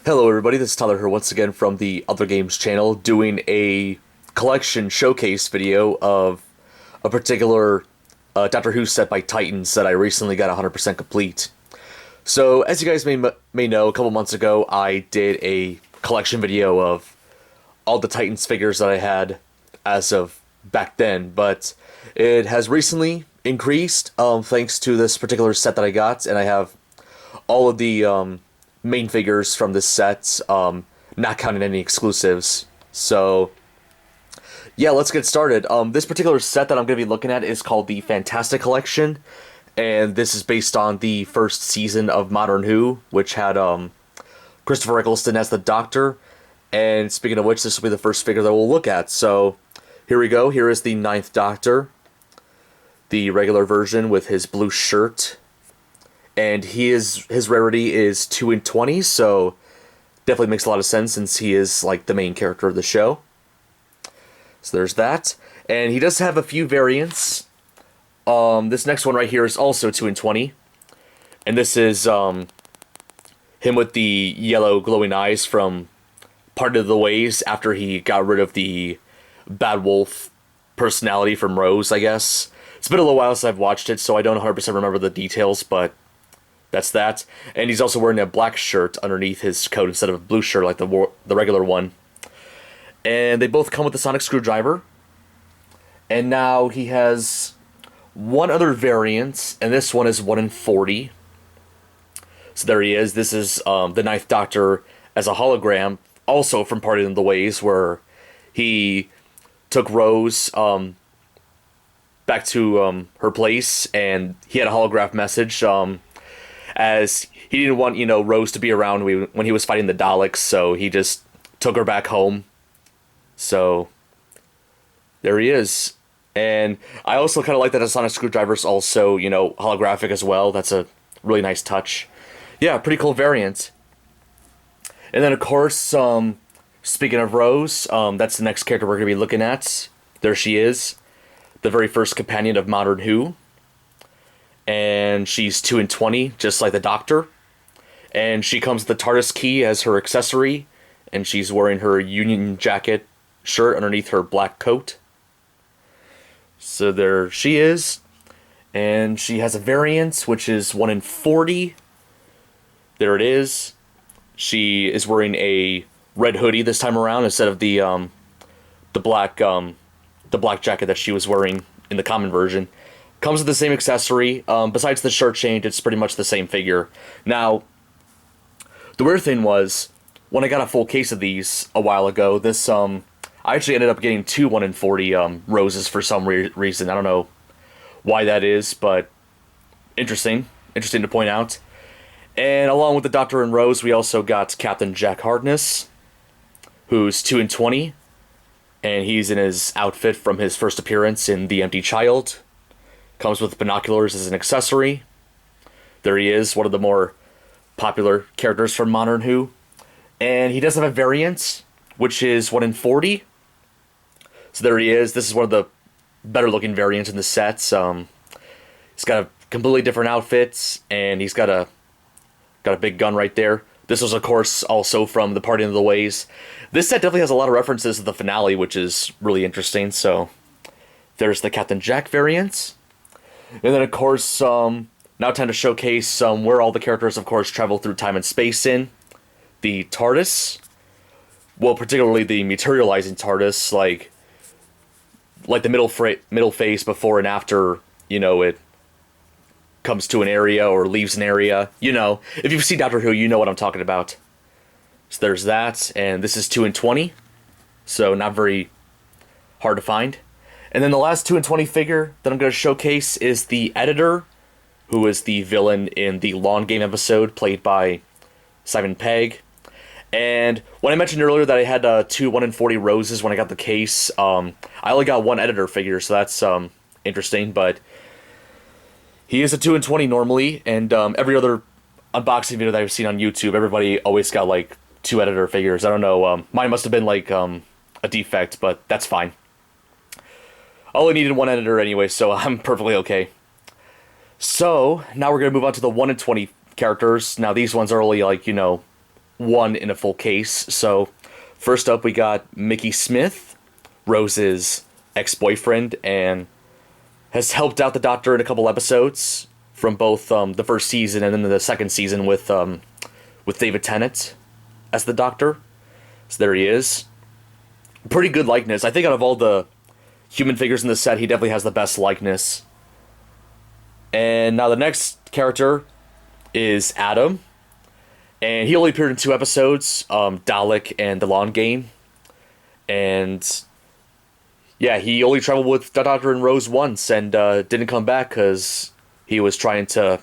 Hello everybody, this is Tyler here once again from the Other Games channel doing a collection showcase video of a particular Doctor Who set by Titans that I recently got 100% complete. So as you guys may know, a couple months ago I did a collection video of all the Titans figures that I had as of back then, but it has recently increased thanks to this particular set that I got, and I have all of the main figures from this set, not counting any exclusives. So, yeah, let's get started. This particular set that I'm going to be looking at is called the Fantastic Collection, and this is based on the first season of Modern Who, which had Christopher Eccleston as the Doctor. And speaking of which, this will be the first figure that we'll look at. So, here we go. Here is the Ninth Doctor, the regular version with his blue shirt. And his rarity is 2 in 20, so definitely makes a lot of sense since he is like the main character of the show. So there's that. And he does have a few variants. This next one right here is also 2 in 20. And this is him with the yellow glowing eyes from Part of the Ways after he got rid of the Bad Wolf personality from Rose, I guess. It's been a little while since I've watched it, so I don't 100% remember the details, but that's that. And he's also wearing a black shirt underneath his coat instead of a blue shirt like the regular one. And they both come with the sonic screwdriver. And now he has one other variant, and this one is 1 in 40. So there he is. This is the Ninth Doctor as a hologram, also from Part of the Ways, where he took Rose back to her place, and he had a holograph message, as he didn't want, Rose to be around when he was fighting the Daleks, so he just took her back home. So, there he is. And I also kind of like that the sonic screwdriver's also, holographic as well. That's a really nice touch. Yeah, pretty cool variant. And then, of course, speaking of Rose, that's the next character we're going to be looking at. There she is. The very first companion of Modern Who. And she's 2 in 20, just like the Doctor. And she comes with the Tardis key as her accessory. And she's wearing her Union Jacket shirt underneath her black coat. So there she is. And she has a variant, which is 1 in 40. There it is. She is wearing a red hoodie this time around instead of the black jacket that she was wearing in the common version. Comes with the same accessory. Besides the shirt change, it's pretty much the same figure. Now, the weird thing was, when I got a full case of these a while ago, this I actually ended up getting 2 1 in 40 roses for some reason. I don't know why that is, but interesting to point out. And along with the Doctor and Rose, we also got Captain Jack Harkness, who's 2 in 20, and he's in his outfit from his first appearance in The Empty Child. Comes with binoculars as an accessory. There he is, one of the more popular characters from Modern Who. And he does have a variant, which is 1 in 40. So there he is. This is one of the better looking variants in the sets. He's got a completely different outfit, and he's got a big gun right there. This was, of course, also from the Parting of the Ways. This set definitely has a lot of references to the finale, which is really interesting. So there's the Captain Jack variant. And then, of course, now time to showcase where all the characters, of course, travel through time and space in. The TARDIS. Well, particularly the materializing TARDIS, like the middle phase before and after, it comes to an area or leaves an area. If you've seen Doctor Who, you know what I'm talking about. So there's that, and this is 2 in 20, so not very hard to find. And then the last 2 in 20 figure that I'm going to showcase is the Editor, who is the villain in the Lawn Game episode, played by Simon Pegg. And when I mentioned earlier that I had 2 1 in 40 roses when I got the case, I only got one Editor figure, so that's interesting, but he is a 2 in 20 normally, and every other unboxing video that I've seen on YouTube, everybody always got like 2 Editor figures. I don't know, mine must have been like a defect, but that's fine. I only needed 1 Editor anyway, so I'm perfectly okay. So, now we're going to move on to the 1 in 20 characters. Now, these ones are only like, 1 one in a full case. So first up, we got Mickey Smith, Rose's ex-boyfriend, and has helped out the Doctor in a couple episodes from both the first season and then the second season with David Tennant as the Doctor. So there he is. Pretty good likeness. I think out of all the human figures in the set, he definitely has the best likeness. And now the next character is Adam. And he only appeared in 2 episodes, Dalek and the Lawn Game. And yeah, he only traveled with the Doctor and Rose once and didn't come back because he was trying to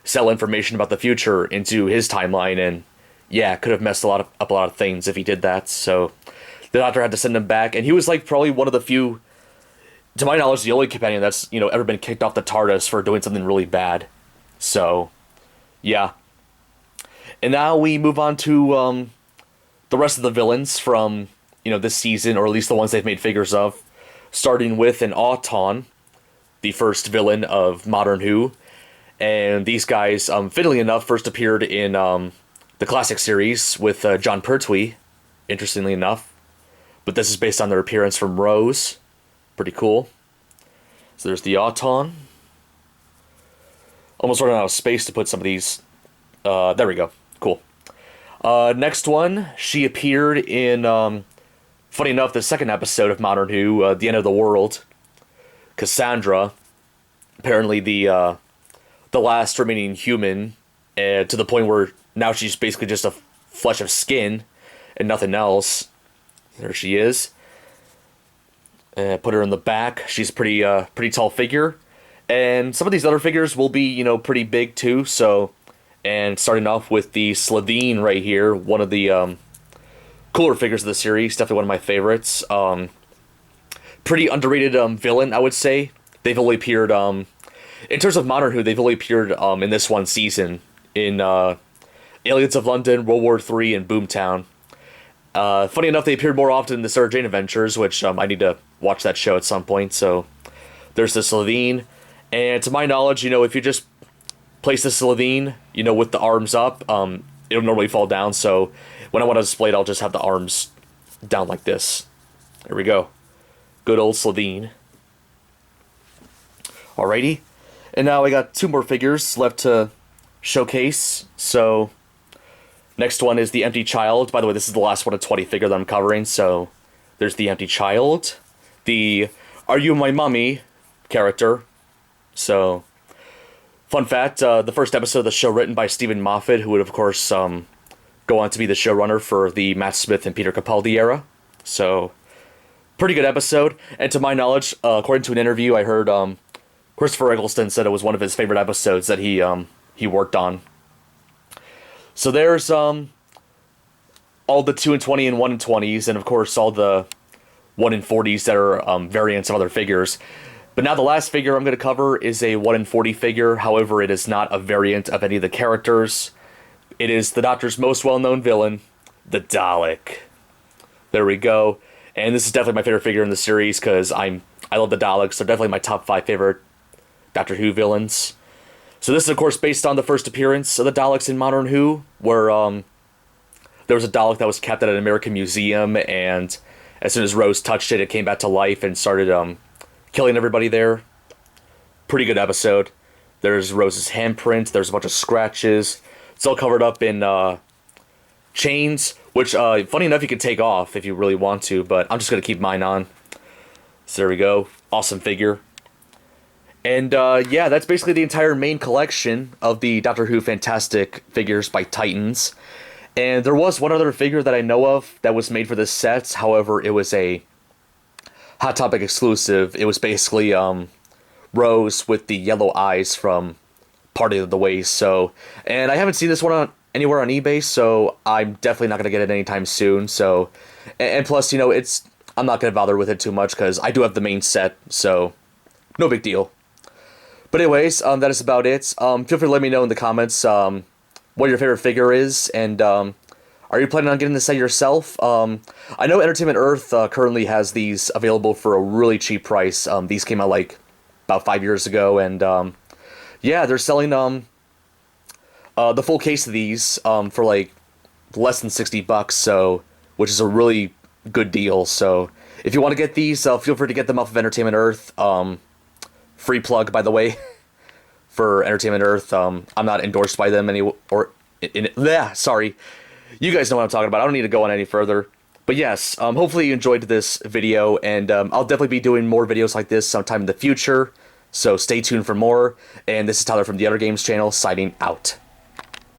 sell information about the future into his timeline. And yeah, could have messed up a lot of things if he did that. So the Doctor had to send him back. And he was like probably one of the few, to my knowledge, the only companion that's, ever been kicked off the TARDIS for doing something really bad. So yeah. And now we move on to the rest of the villains from, this season, or at least the ones they've made figures of. Starting with an Auton, the first villain of Modern Who. And these guys, fittingly enough, first appeared in the classic series with John Pertwee, interestingly enough. But this is based on their appearance from Rose. Pretty cool. So there's the Auton. Almost running out of space to put some of these. There we go. Cool. Next one, she appeared in, funny enough, the second episode of Modern Who, The End of the World. Cassandra, apparently the last remaining human, to the point where now she's basically just a flesh of skin and nothing else. There she is. Put her in the back. She's a pretty tall figure. And some of these other figures will be, pretty big too, so. And starting off with the Slovene right here, one of the cooler figures of the series, definitely one of my favorites. Pretty underrated villain, I would say. They've only appeared, in terms of Modern Who, they've only appeared in this one season. In Aliens of London, World War III, and Boomtown. Funny enough, they appeared more often in the Sarah Jane Adventures, which I need to watch that show at some point. So there's the Slovene. And to my knowledge, if you just place the Slovene, with the arms up, it'll normally fall down. So when I want to display it, I'll just have the arms down like this. There we go. Good old Slovene. Alrighty. And now I got 2 more figures left to showcase. So next one is the Empty Child. By the way, this is the last one of 20 figure that I'm covering. So there's the Empty Child. The Are You My Mummy character. So fun fact, the first episode of the show written by Stephen Moffat, who would, of course, go on to be the showrunner for the Matt Smith and Peter Capaldi era. So, pretty good episode. And to my knowledge, according to an interview I heard, Christopher Eccleston said it was one of his favorite episodes that he worked on. So there's all the 2 and 20 and 1 and 20s, and of course all the 1 and 40s that are variants of other figures. But now the last figure I'm going to cover is a 1 in 40 figure. However, it is not a variant of any of the characters. It is the Doctor's most well-known villain, the Dalek. There we go. And this is definitely my favorite figure in the series because I love the Daleks. They're definitely my top 5 favorite Doctor Who villains. So this is, of course, based on the first appearance of the Daleks in Modern Who, where there was a Dalek that was kept at an American museum, and as soon as Rose touched it, it came back to life and started killing everybody there. Pretty good episode. There's Rose's handprint. There's a bunch of scratches. It's all covered up in chains, which, funny enough, you can take off if you really want to, but I'm just going to keep mine on. So there we go. Awesome figure. And, yeah, that's basically the entire main collection of the Doctor Who Fantastic figures by Titans. And there was one other figure that I know of that was made for this set. However, it was a Hot Topic exclusive. It was basically Rose with the yellow eyes from Party of the Ways. So, and I haven't seen this one anywhere on eBay, so I'm definitely not going to get it anytime soon. So, and plus, I'm not going to bother with it too much because I do have the main set, so no big deal. But anyways, that is about it. Feel free to let me know in the comments what your favorite figure is, and are you planning on getting this set yourself? I know Entertainment Earth currently has these available for a really cheap price. These came out like about 5 years ago, and yeah, they're selling the full case of these for like less than $60, so which is a really good deal. So if you want to get these, feel free to get them off of Entertainment Earth. Free plug, by the way, for Entertainment Earth. I'm not endorsed by them sorry. You guys know what I'm talking about. I don't need to go on any further. But yes, hopefully you enjoyed this video, and I'll definitely be doing more videos like this sometime in the future. So stay tuned for more. And this is Tyler from the Other Games channel, signing out.